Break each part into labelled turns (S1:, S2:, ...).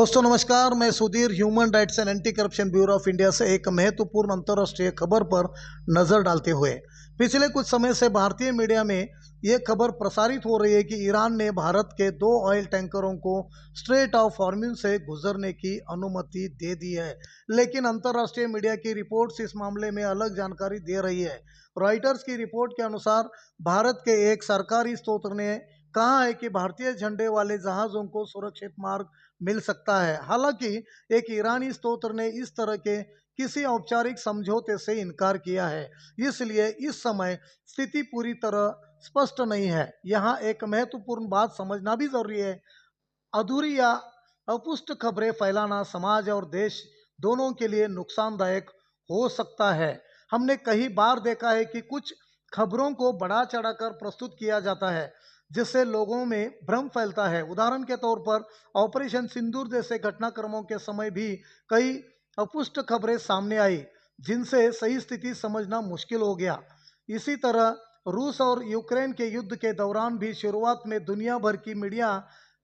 S1: दोस्तों नमस्कार, मैं Sudhir human rights and anti corruption bureau of India से एक महत्वपूर्ण अंतर्राष्ट्रीय खबर पर नजर डालते हुए पिछले कुछ समय से भारतीय मीडिया में ये खबर प्रसारित हो रही है कि ईरान ने भारत के 2 ऑयल टैंकरों को स्ट्रेट ऑफ हॉर्मुज से गुजरने की अनुमति दे दी है। लेकिन अंतर्राष्ट्रीय मीडिया की रिपोर्ट्स इस मामले में अलग जानकारी दे रही है। रॉयटर्स की रिपोर्ट के अनुसार भारत के एक सरकारी स्रोत ने कहा है कि भारतीय झंडे वाले जहाजों को सुरक्षित मार्ग मिल सकता है। हालांकि एक ईरानी स्रोत ने इस तरह के किसी औपचारिक समझौते से इनकार किया है, इसलिए इस समय स्थिति पूरी तरह स्पष्ट नहीं है। यहाँ एक महत्वपूर्ण बात समझना भी जरूरी है। अधूरी या अपुष्ट खबरें फैलाना समाज और देश दोनों के लिए नुकसानदायक हो सकता है। हमने कई बार देखा है कि कुछ खबरों को बढ़ा चढ़ाकर प्रस्तुत किया जाता है, जिससे लोगों में भ्रम फैलता है। उदाहरण के तौर पर ऑपरेशन सिंदूर जैसे घटनाक्रमों के समय भी कई अपुष्ट खबरें सामने आई, जिनसे सही स्थिति समझना मुश्किल हो गया। इसी तरह रूस और यूक्रेन के युद्ध के दौरान भी शुरुआत में दुनिया भर की मीडिया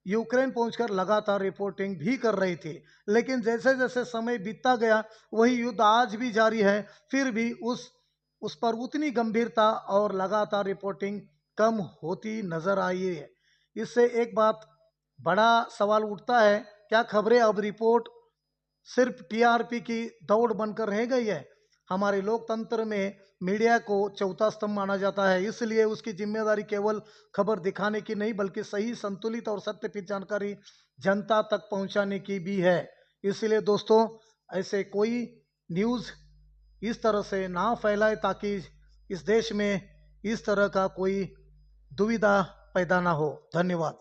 S1: यूक्रेन पहुंचकर लगातार रिपोर्टिंग भी कर रही थी, लेकिन जैसे जैसे समय बीतता गया वही युद्ध आज भी जारी है, फिर भी उस पर उतनी गंभीरता और लगातार रिपोर्टिंग कम होती नजर आई है। इससे एक बात बड़ा सवाल उठता है, क्या खबरें अब रिपोर्ट सिर्फ टीआरपी की दौड़ बनकर रह गई है? हमारे लोकतंत्र में मीडिया को चौथा स्तंभ माना जाता है, इसलिए उसकी जिम्मेदारी केवल खबर दिखाने की नहीं बल्कि सही, संतुलित और सत्यापित जानकारी जनता तक पहुंचाने की भी है। इसलिए दोस्तों, ऐसे कोई न्यूज़ इस तरह से ना फैलाए ताकि इस देश में इस तरह का कोई दुविधा पैदा ना हो। धन्यवाद।